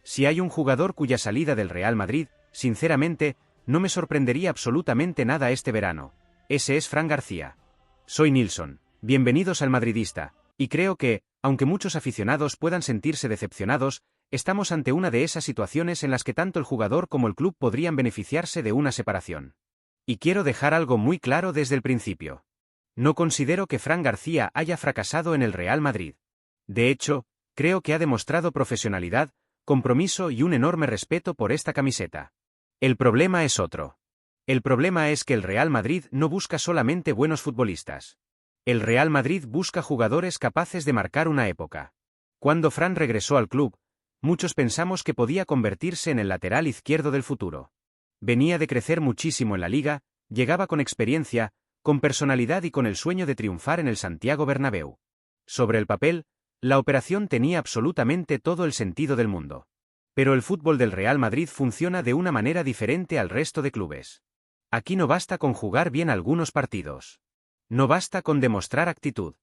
Si hay un jugador cuya salida del Real Madrid, sinceramente, no me sorprendería absolutamente nada este verano. Ese es Fran García. Soy Nilsson. Bienvenidos al Madridista, y creo que, aunque muchos aficionados puedan sentirse decepcionados, estamos ante una de esas situaciones en las que tanto el jugador como el club podrían beneficiarse de una separación. Y quiero dejar algo muy claro desde el principio. No considero que Fran García haya fracasado en el Real Madrid. De hecho, creo que ha demostrado profesionalidad, compromiso y un enorme respeto por esta camiseta. El problema es otro. El problema es que el Real Madrid no busca solamente buenos futbolistas. El Real Madrid busca jugadores capaces de marcar una época. Cuando Fran regresó al club, muchos pensamos que podía convertirse en el lateral izquierdo del futuro. Venía de crecer muchísimo en la liga, llegaba con experiencia, con personalidad y con el sueño de triunfar en el Santiago Bernabéu. Sobre el papel, la operación tenía absolutamente todo el sentido del mundo. Pero el fútbol del Real Madrid funciona de una manera diferente al resto de clubes. Aquí no basta con jugar bien algunos partidos. No basta con demostrar actitud.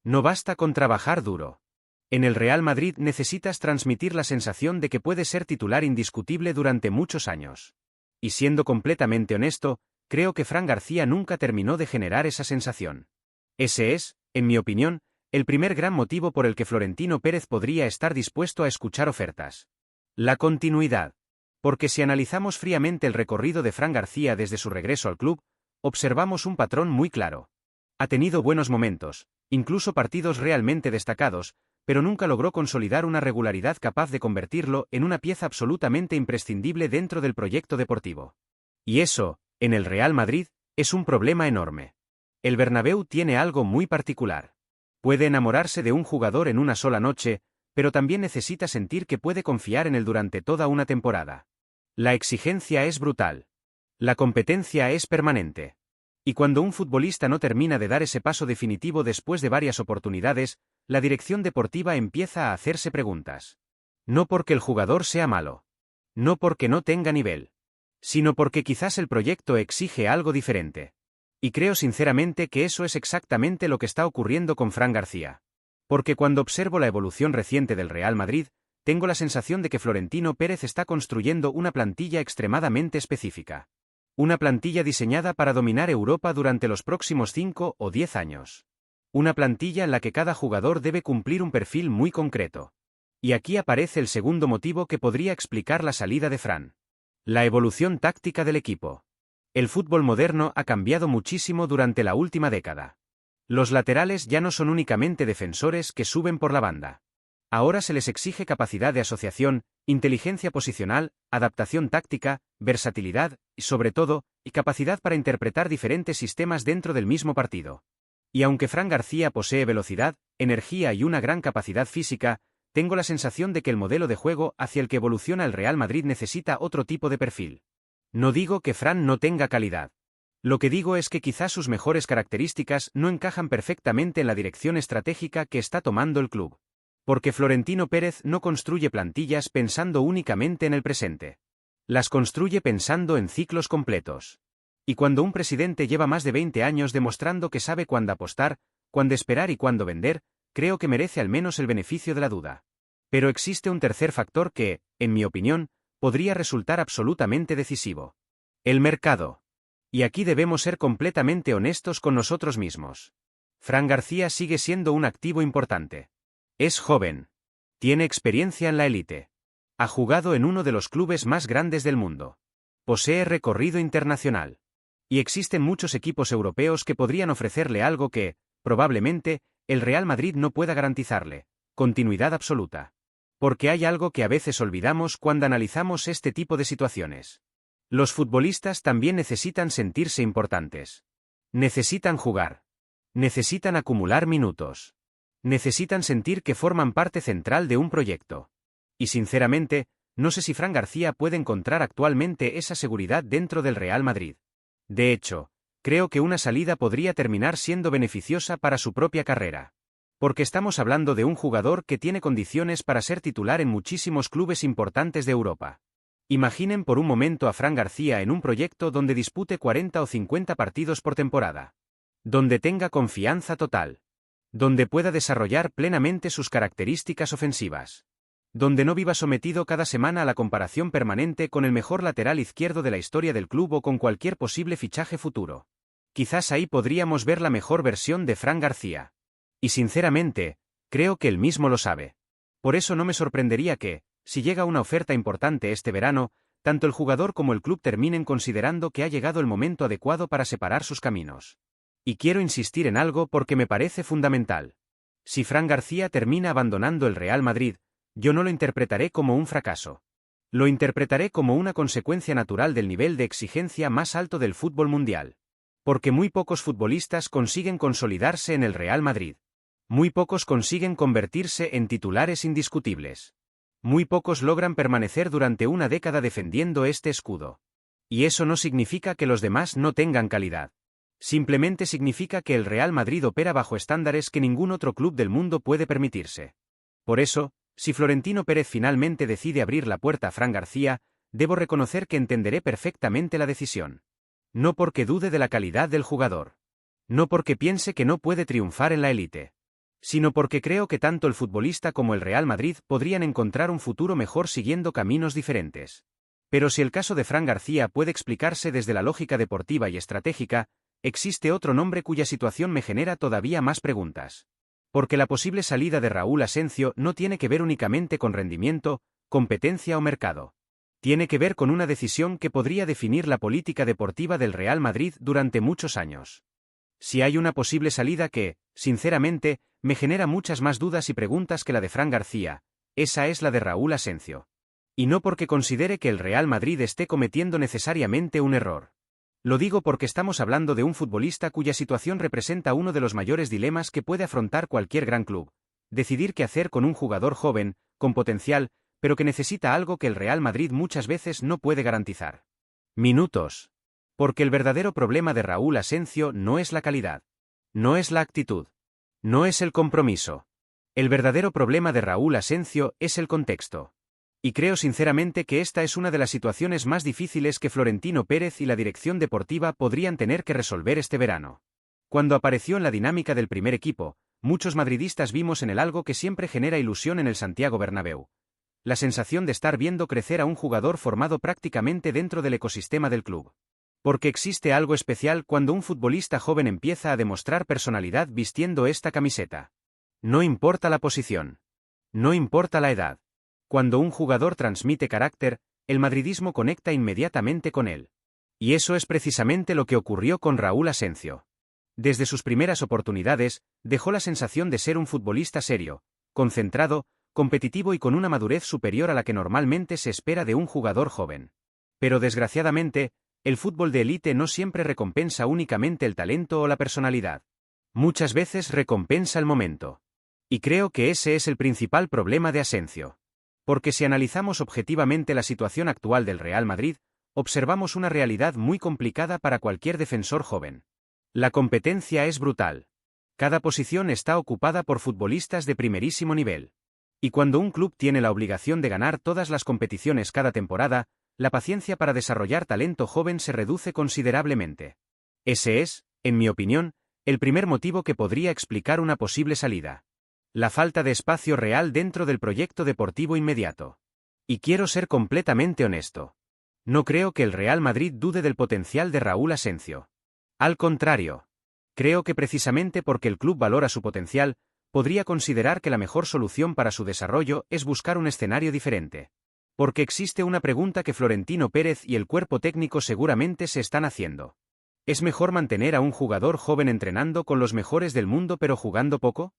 No basta con trabajar duro. En el Real Madrid necesitas transmitir la sensación de que puedes ser titular indiscutible durante muchos años. Y siendo completamente honesto, creo que Fran García nunca terminó de generar esa sensación. Ese es, en mi opinión, el primer gran motivo por el que Florentino Pérez podría estar dispuesto a escuchar ofertas. La continuidad. Porque si analizamos fríamente el recorrido de Fran García desde su regreso al club, observamos un patrón muy claro. Ha tenido buenos momentos, incluso partidos realmente destacados, pero nunca logró consolidar una regularidad capaz de convertirlo en una pieza absolutamente imprescindible dentro del proyecto deportivo. Y eso, en el Real Madrid, es un problema enorme. El Bernabéu tiene algo muy particular. Puede enamorarse de un jugador en una sola noche, pero también necesita sentir que puede confiar en él durante toda una temporada. La exigencia es brutal. La competencia es permanente. Y cuando un futbolista no termina de dar ese paso definitivo después de varias oportunidades, la dirección deportiva empieza a hacerse preguntas. No porque el jugador sea malo. No porque no tenga nivel. Sino porque quizás el proyecto exige algo diferente. Y creo sinceramente que eso es exactamente lo que está ocurriendo con Fran García. Porque cuando observo la evolución reciente del Real Madrid, tengo la sensación de que Florentino Pérez está construyendo una plantilla extremadamente específica. Una plantilla diseñada para dominar Europa durante los próximos 5 o 10 años. Una plantilla en la que cada jugador debe cumplir un perfil muy concreto. Y aquí aparece el segundo motivo que podría explicar la salida de Fran. La evolución táctica del equipo. El fútbol moderno ha cambiado muchísimo durante la última década. Los laterales ya no son únicamente defensores que suben por la banda. Ahora se les exige capacidad de asociación, inteligencia posicional, adaptación táctica, versatilidad, y sobre todo, capacidad para interpretar diferentes sistemas dentro del mismo partido. Y aunque Fran García posee velocidad, energía y una gran capacidad física, tengo la sensación de que el modelo de juego hacia el que evoluciona el Real Madrid necesita otro tipo de perfil. No digo que Fran no tenga calidad. Lo que digo es que quizás sus mejores características no encajan perfectamente en la dirección estratégica que está tomando el club. Porque Florentino Pérez no construye plantillas pensando únicamente en el presente. Las construye pensando en ciclos completos. Y cuando un presidente lleva más de 20 años demostrando que sabe cuándo apostar, cuándo esperar y cuándo vender, creo que merece al menos el beneficio de la duda. Pero existe un tercer factor que, en mi opinión, podría resultar absolutamente decisivo. El mercado. Y aquí debemos ser completamente honestos con nosotros mismos. Fran García sigue siendo un activo importante. Es joven. Tiene experiencia en la élite. Ha jugado en uno de los clubes más grandes del mundo. Posee recorrido internacional. Y existen muchos equipos europeos que podrían ofrecerle algo que, probablemente, el Real Madrid no pueda garantizarle: continuidad absoluta. Porque hay algo que a veces olvidamos cuando analizamos este tipo de situaciones. Los futbolistas también necesitan sentirse importantes. Necesitan jugar. Necesitan acumular minutos. Necesitan sentir que forman parte central de un proyecto. Y sinceramente, no sé si Fran García puede encontrar actualmente esa seguridad dentro del Real Madrid. De hecho, creo que una salida podría terminar siendo beneficiosa para su propia carrera. Porque estamos hablando de un jugador que tiene condiciones para ser titular en muchísimos clubes importantes de Europa. Imaginen por un momento a Fran García en un proyecto donde dispute 40 o 50 partidos por temporada. Donde tenga confianza total. Donde pueda desarrollar plenamente sus características ofensivas. Donde no viva sometido cada semana a la comparación permanente con el mejor lateral izquierdo de la historia del club o con cualquier posible fichaje futuro. Quizás ahí podríamos ver la mejor versión de Fran García. Y sinceramente, creo que él mismo lo sabe. Por eso no me sorprendería que, si llega una oferta importante este verano, tanto el jugador como el club terminen considerando que ha llegado el momento adecuado para separar sus caminos. Y quiero insistir en algo porque me parece fundamental. Si Fran García termina abandonando el Real Madrid, yo no lo interpretaré como un fracaso. Lo interpretaré como una consecuencia natural del nivel de exigencia más alto del fútbol mundial. Porque muy pocos futbolistas consiguen consolidarse en el Real Madrid. Muy pocos consiguen convertirse en titulares indiscutibles. Muy pocos logran permanecer durante una década defendiendo este escudo. Y eso no significa que los demás no tengan calidad. Simplemente significa que el Real Madrid opera bajo estándares que ningún otro club del mundo puede permitirse. Por eso, si Florentino Pérez finalmente decide abrir la puerta a Fran García, debo reconocer que entenderé perfectamente la decisión. No porque dude de la calidad del jugador. No porque piense que no puede triunfar en la élite. Sino porque creo que tanto el futbolista como el Real Madrid podrían encontrar un futuro mejor siguiendo caminos diferentes. Pero si el caso de Fran García puede explicarse desde la lógica deportiva y estratégica, existe otro nombre cuya situación me genera todavía más preguntas. Porque la posible salida de Raúl Asencio no tiene que ver únicamente con rendimiento, competencia o mercado. Tiene que ver con una decisión que podría definir la política deportiva del Real Madrid durante muchos años. Si hay una posible salida que, sinceramente, me genera muchas más dudas y preguntas que la de Fran García, esa es la de Raúl Asencio. Y no porque considere que el Real Madrid esté cometiendo necesariamente un error. Lo digo porque estamos hablando de un futbolista cuya situación representa uno de los mayores dilemas que puede afrontar cualquier gran club. Decidir qué hacer con un jugador joven, con potencial, pero que necesita algo que el Real Madrid muchas veces no puede garantizar. Minutos. Porque el verdadero problema de Raúl Asencio no es la calidad. No es la actitud. No es el compromiso. El verdadero problema de Raúl Asencio es el contexto. Y creo sinceramente que esta es una de las situaciones más difíciles que Florentino Pérez y la dirección deportiva podrían tener que resolver este verano. Cuando apareció en la dinámica del primer equipo, muchos madridistas vimos en él algo que siempre genera ilusión en el Santiago Bernabéu. La sensación de estar viendo crecer a un jugador formado prácticamente dentro del ecosistema del club. Porque existe algo especial cuando un futbolista joven empieza a demostrar personalidad vistiendo esta camiseta. No importa la posición. No importa la edad. Cuando un jugador transmite carácter, el madridismo conecta inmediatamente con él. Y eso es precisamente lo que ocurrió con Raúl Asencio. Desde sus primeras oportunidades, dejó la sensación de ser un futbolista serio, concentrado, competitivo y con una madurez superior a la que normalmente se espera de un jugador joven. Pero desgraciadamente, el fútbol de élite no siempre recompensa únicamente el talento o la personalidad. Muchas veces recompensa el momento. Y creo que ese es el principal problema de Asencio. Porque si analizamos objetivamente la situación actual del Real Madrid, observamos una realidad muy complicada para cualquier defensor joven. La competencia es brutal. Cada posición está ocupada por futbolistas de primerísimo nivel. Y cuando un club tiene la obligación de ganar todas las competiciones cada temporada, la paciencia para desarrollar talento joven se reduce considerablemente. Ese es, en mi opinión, el primer motivo que podría explicar una posible salida. La falta de espacio real dentro del proyecto deportivo inmediato. Y quiero ser completamente honesto. No creo que el Real Madrid dude del potencial de Raúl Asencio. Al contrario. Creo que precisamente porque el club valora su potencial, podría considerar que la mejor solución para su desarrollo es buscar un escenario diferente. Porque existe una pregunta que Florentino Pérez y el cuerpo técnico seguramente se están haciendo. ¿Es mejor mantener a un jugador joven entrenando con los mejores del mundo pero jugando poco?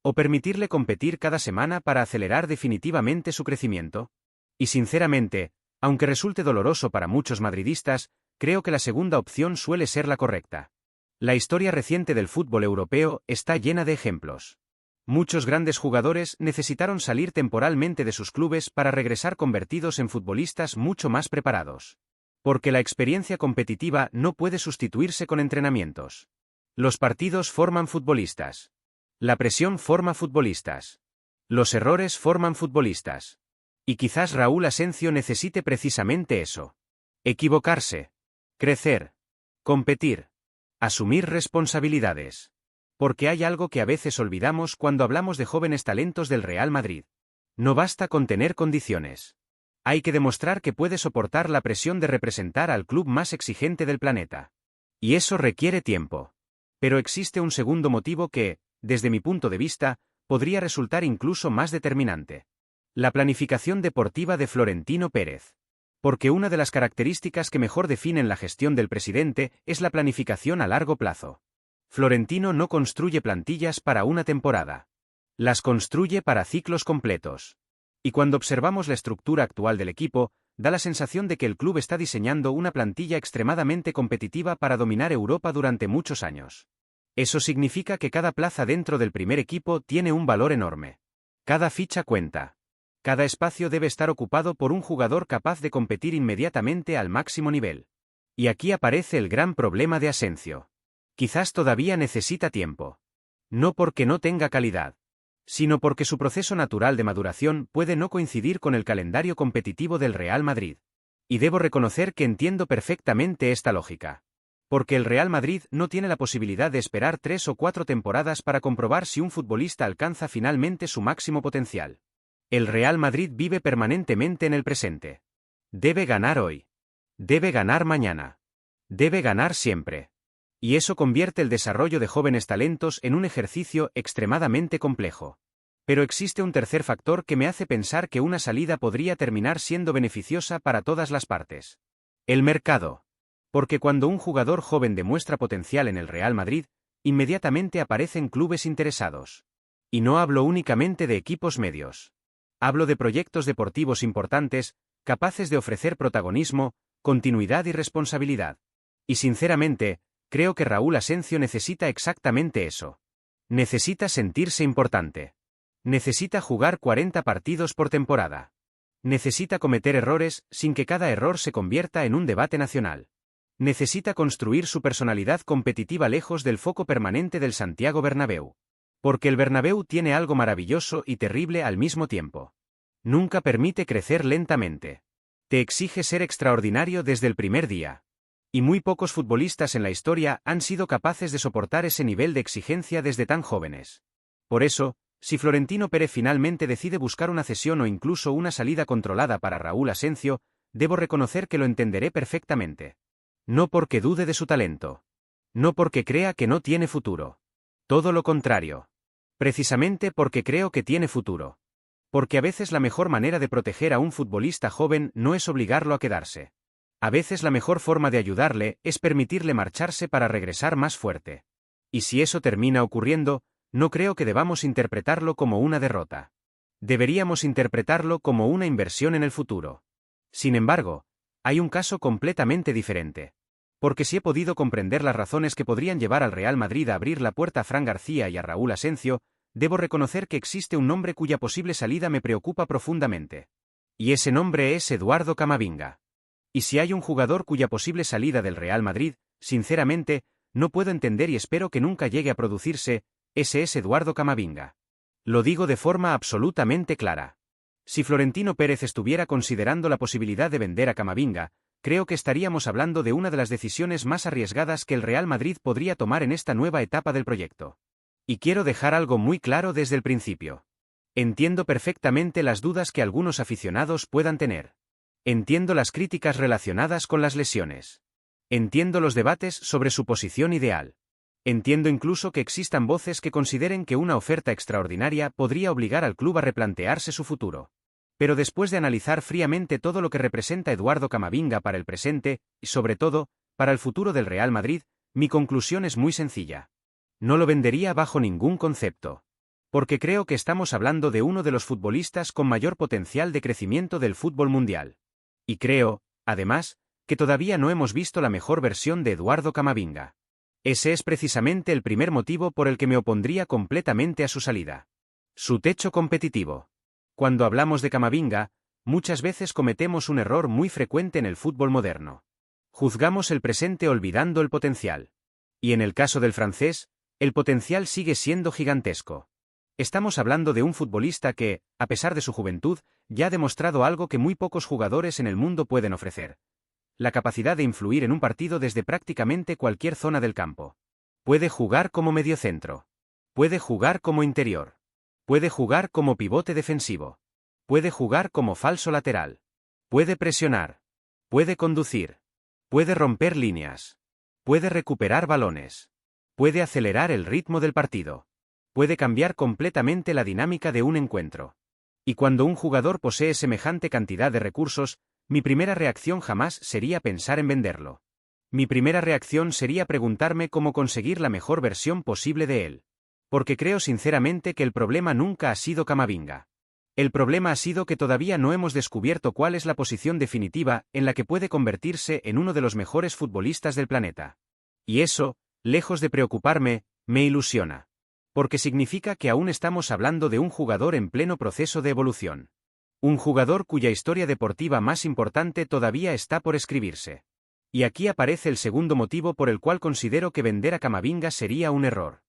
¿O permitirle competir cada semana para acelerar definitivamente su crecimiento? Y sinceramente, aunque resulte doloroso para muchos madridistas, creo que la segunda opción suele ser la correcta. La historia reciente del fútbol europeo está llena de ejemplos. Muchos grandes jugadores necesitaron salir temporalmente de sus clubes para regresar convertidos en futbolistas mucho más preparados. Porque la experiencia competitiva no puede sustituirse con entrenamientos. Los partidos forman futbolistas. La presión forma futbolistas. Los errores forman futbolistas. Y quizás Raúl Asencio necesite precisamente eso. Equivocarse. Crecer. Competir. Asumir responsabilidades. Porque hay algo que a veces olvidamos cuando hablamos de jóvenes talentos del Real Madrid. No basta con tener condiciones. Hay que demostrar que puede soportar la presión de representar al club más exigente del planeta. Y eso requiere tiempo. Pero existe un segundo motivo que, desde mi punto de vista, podría resultar incluso más determinante. La planificación deportiva de Florentino Pérez. Porque una de las características que mejor definen la gestión del presidente es la planificación a largo plazo. Florentino no construye plantillas para una temporada. Las construye para ciclos completos. Y cuando observamos la estructura actual del equipo, da la sensación de que el club está diseñando una plantilla extremadamente competitiva para dominar Europa durante muchos años. Eso significa que cada plaza dentro del primer equipo tiene un valor enorme. Cada ficha cuenta. Cada espacio debe estar ocupado por un jugador capaz de competir inmediatamente al máximo nivel. Y aquí aparece el gran problema de Asensio. Quizás todavía necesita tiempo. No porque no tenga calidad, sino porque su proceso natural de maduración puede no coincidir con el calendario competitivo del Real Madrid. Y debo reconocer que entiendo perfectamente esta lógica. Porque el Real Madrid no tiene la posibilidad de esperar 3 o 4 temporadas para comprobar si un futbolista alcanza finalmente su máximo potencial. El Real Madrid vive permanentemente en el presente. Debe ganar hoy. Debe ganar mañana. Debe ganar siempre. Y eso convierte el desarrollo de jóvenes talentos en un ejercicio extremadamente complejo. Pero existe un tercer factor que me hace pensar que una salida podría terminar siendo beneficiosa para todas las partes. El mercado. Porque cuando un jugador joven demuestra potencial en el Real Madrid, inmediatamente aparecen clubes interesados. Y no hablo únicamente de equipos medios. Hablo de proyectos deportivos importantes, capaces de ofrecer protagonismo, continuidad y responsabilidad. Y sinceramente, creo que Raúl Asensio necesita exactamente eso. Necesita sentirse importante. Necesita jugar 40 partidos por temporada. Necesita cometer errores sin que cada error se convierta en un debate nacional. Necesita construir su personalidad competitiva lejos del foco permanente del Santiago Bernabéu. Porque el Bernabéu tiene algo maravilloso y terrible al mismo tiempo. Nunca permite crecer lentamente. Te exige ser extraordinario desde el primer día. Y muy pocos futbolistas en la historia han sido capaces de soportar ese nivel de exigencia desde tan jóvenes. Por eso, si Florentino Pérez finalmente decide buscar una cesión o incluso una salida controlada para Raúl Asensio, debo reconocer que lo entenderé perfectamente. No porque dude de su talento. No porque crea que no tiene futuro. Todo lo contrario. Precisamente porque creo que tiene futuro. Porque a veces la mejor manera de proteger a un futbolista joven no es obligarlo a quedarse. A veces la mejor forma de ayudarle es permitirle marcharse para regresar más fuerte. Y si eso termina ocurriendo, no creo que debamos interpretarlo como una derrota. Deberíamos interpretarlo como una inversión en el futuro. Sin embargo, hay un caso completamente diferente. Porque si he podido comprender las razones que podrían llevar al Real Madrid a abrir la puerta a Fran García y a Raúl Asensio, debo reconocer que existe un nombre cuya posible salida me preocupa profundamente. Y ese nombre es Eduardo Camavinga. Y si hay un jugador cuya posible salida del Real Madrid, sinceramente, no puedo entender y espero que nunca llegue a producirse, ese es Eduardo Camavinga. Lo digo de forma absolutamente clara. Si Florentino Pérez estuviera considerando la posibilidad de vender a Camavinga, creo que estaríamos hablando de una de las decisiones más arriesgadas que el Real Madrid podría tomar en esta nueva etapa del proyecto. Y quiero dejar algo muy claro desde el principio. Entiendo perfectamente las dudas que algunos aficionados puedan tener. Entiendo las críticas relacionadas con las lesiones. Entiendo los debates sobre su posición ideal. Entiendo incluso que existan voces que consideren que una oferta extraordinaria podría obligar al club a replantearse su futuro. Pero después de analizar fríamente todo lo que representa Eduardo Camavinga para el presente, y sobre todo, para el futuro del Real Madrid, mi conclusión es muy sencilla. No lo vendería bajo ningún concepto. Porque creo que estamos hablando de uno de los futbolistas con mayor potencial de crecimiento del fútbol mundial. Y creo, además, que todavía no hemos visto la mejor versión de Eduardo Camavinga. Ese es precisamente el primer motivo por el que me opondría completamente a su salida. Su techo competitivo. Cuando hablamos de Camavinga, muchas veces cometemos un error muy frecuente en el fútbol moderno. Juzgamos el presente olvidando el potencial. Y en el caso del francés, el potencial sigue siendo gigantesco. Estamos hablando de un futbolista que, a pesar de su juventud, ya ha demostrado algo que muy pocos jugadores en el mundo pueden ofrecer. La capacidad de influir en un partido desde prácticamente cualquier zona del campo. Puede jugar como mediocentro. Puede jugar como interior. Puede jugar como pivote defensivo. Puede jugar como falso lateral. Puede presionar. Puede conducir. Puede romper líneas. Puede recuperar balones. Puede acelerar el ritmo del partido. Puede cambiar completamente la dinámica de un encuentro. Y cuando un jugador posee semejante cantidad de recursos, mi primera reacción jamás sería pensar en venderlo. Mi primera reacción sería preguntarme cómo conseguir la mejor versión posible de él. Porque creo sinceramente que el problema nunca ha sido Camavinga. El problema ha sido que todavía no hemos descubierto cuál es la posición definitiva en la que puede convertirse en uno de los mejores futbolistas del planeta. Y eso, lejos de preocuparme, me ilusiona. Porque significa que aún estamos hablando de un jugador en pleno proceso de evolución. Un jugador cuya historia deportiva más importante todavía está por escribirse. Y aquí aparece el segundo motivo por el cual considero que vender a Camavinga sería un error.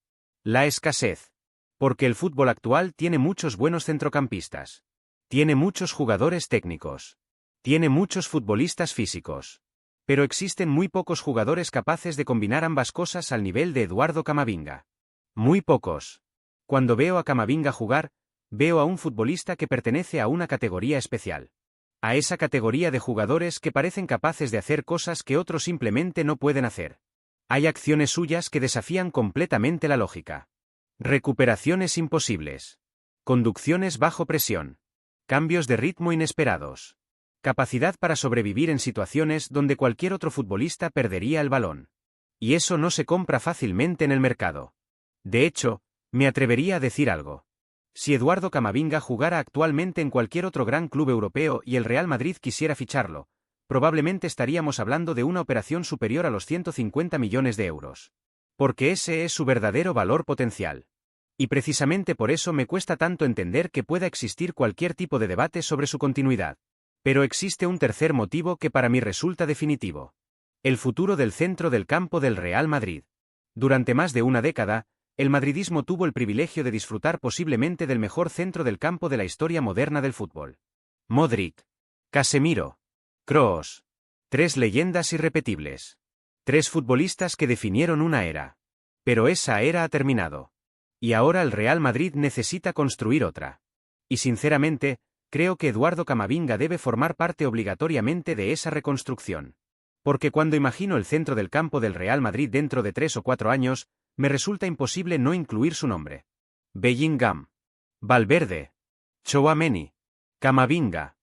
La escasez. Porque el fútbol actual tiene muchos buenos centrocampistas. Tiene muchos jugadores técnicos. Tiene muchos futbolistas físicos. Pero existen muy pocos jugadores capaces de combinar ambas cosas al nivel de Eduardo Camavinga. Muy pocos. Cuando veo a Camavinga jugar, veo a un futbolista que pertenece a una categoría especial. A esa categoría de jugadores que parecen capaces de hacer cosas que otros simplemente no pueden hacer. Hay acciones suyas que desafían completamente la lógica. Recuperaciones imposibles. Conducciones bajo presión. Cambios de ritmo inesperados. Capacidad para sobrevivir en situaciones donde cualquier otro futbolista perdería el balón. Y eso no se compra fácilmente en el mercado. De hecho, me atrevería a decir algo. Si Eduardo Camavinga jugara actualmente en cualquier otro gran club europeo y el Real Madrid quisiera ficharlo, probablemente estaríamos hablando de una operación superior a los 150 millones de euros. Porque ese es su verdadero valor potencial. Y precisamente por eso me cuesta tanto entender que pueda existir cualquier tipo de debate sobre su continuidad. Pero existe un tercer motivo que para mí resulta definitivo. El futuro del centro del campo del Real Madrid. Durante más de una década, el madridismo tuvo el privilegio de disfrutar posiblemente del mejor centro del campo de la historia moderna del fútbol. Modric. Casemiro. Kroos. Tres leyendas irrepetibles. Tres futbolistas que definieron una era. Pero esa era ha terminado. Y ahora el Real Madrid necesita construir otra. Y sinceramente, creo que Eduardo Camavinga debe formar parte obligatoriamente de esa reconstrucción. Porque cuando imagino el centro del campo del Real Madrid dentro de 3 o 4 años, me resulta imposible no incluir su nombre. Bellingham. Valverde. Tchouaméni. Camavinga.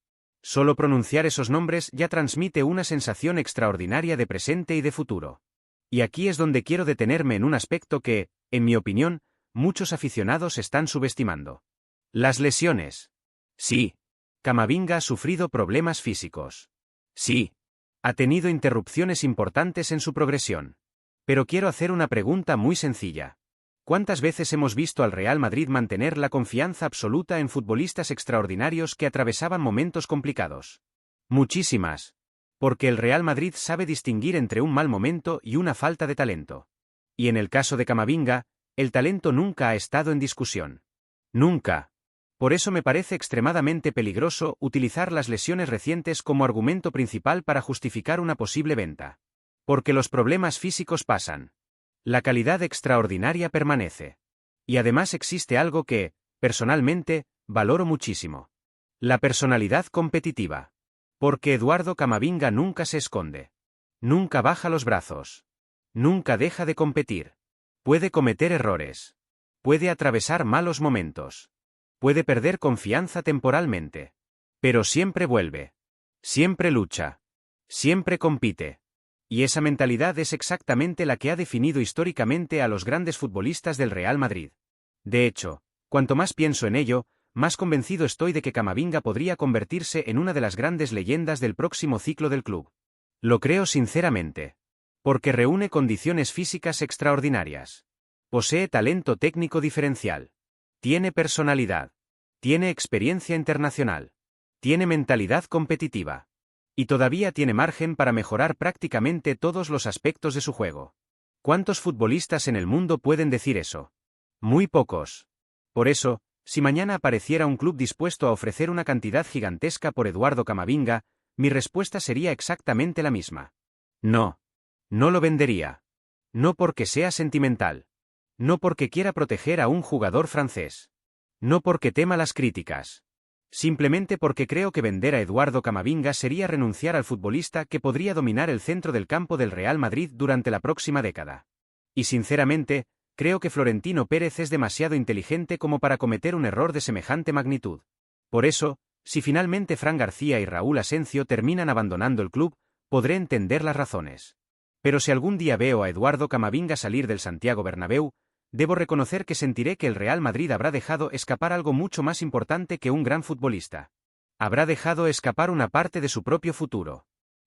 Solo pronunciar esos nombres ya transmite una sensación extraordinaria de presente y de futuro. Y aquí es donde quiero detenerme en un aspecto que, en mi opinión, muchos aficionados están subestimando. Las lesiones. Sí. Camavinga ha sufrido problemas físicos. Sí. Ha tenido interrupciones importantes en su progresión. Pero quiero hacer una pregunta muy sencilla. ¿Cuántas veces hemos visto al Real Madrid mantener la confianza absoluta en futbolistas extraordinarios que atravesaban momentos complicados? Muchísimas. Porque el Real Madrid sabe distinguir entre un mal momento y una falta de talento. Y en el caso de Camavinga, el talento nunca ha estado en discusión. Nunca. Por eso me parece extremadamente peligroso utilizar las lesiones recientes como argumento principal para justificar una posible venta. Porque los problemas físicos pasan. La calidad extraordinaria permanece. Y además existe algo que, personalmente, valoro muchísimo. La personalidad competitiva. Porque Eduardo Camavinga nunca se esconde. Nunca baja los brazos. Nunca deja de competir. Puede cometer errores. Puede atravesar malos momentos. Puede perder confianza temporalmente. Pero siempre vuelve. Siempre lucha. Siempre compite. Y esa mentalidad es exactamente la que ha definido históricamente a los grandes futbolistas del Real Madrid. De hecho, cuanto más pienso en ello, más convencido estoy de que Camavinga podría convertirse en una de las grandes leyendas del próximo ciclo del club. Lo creo sinceramente. Porque reúne condiciones físicas extraordinarias. Posee talento técnico diferencial. Tiene personalidad. Tiene experiencia internacional. Tiene mentalidad competitiva. Y todavía tiene margen para mejorar prácticamente todos los aspectos de su juego. ¿Cuántos futbolistas en el mundo pueden decir eso? Muy pocos. Por eso, si mañana apareciera un club dispuesto a ofrecer una cantidad gigantesca por Eduardo Camavinga, mi respuesta sería exactamente la misma. No. No lo vendería. No porque sea sentimental. No porque quiera proteger a un jugador francés. No porque tema las críticas. Simplemente porque creo que vender a Eduardo Camavinga sería renunciar al futbolista que podría dominar el centro del campo del Real Madrid durante la próxima década. Y sinceramente, creo que Florentino Pérez es demasiado inteligente como para cometer un error de semejante magnitud. Por eso, si finalmente Fran García y Raúl Asencio terminan abandonando el club, podré entender las razones. Pero si algún día veo a Eduardo Camavinga salir del Santiago Bernabéu, debo reconocer que sentiré que el Real Madrid habrá dejado escapar algo mucho más importante que un gran futbolista. Habrá dejado escapar una parte de su propio futuro.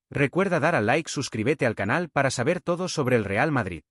Recuerda dar al like, suscríbete al canal para saber todo sobre el Real Madrid.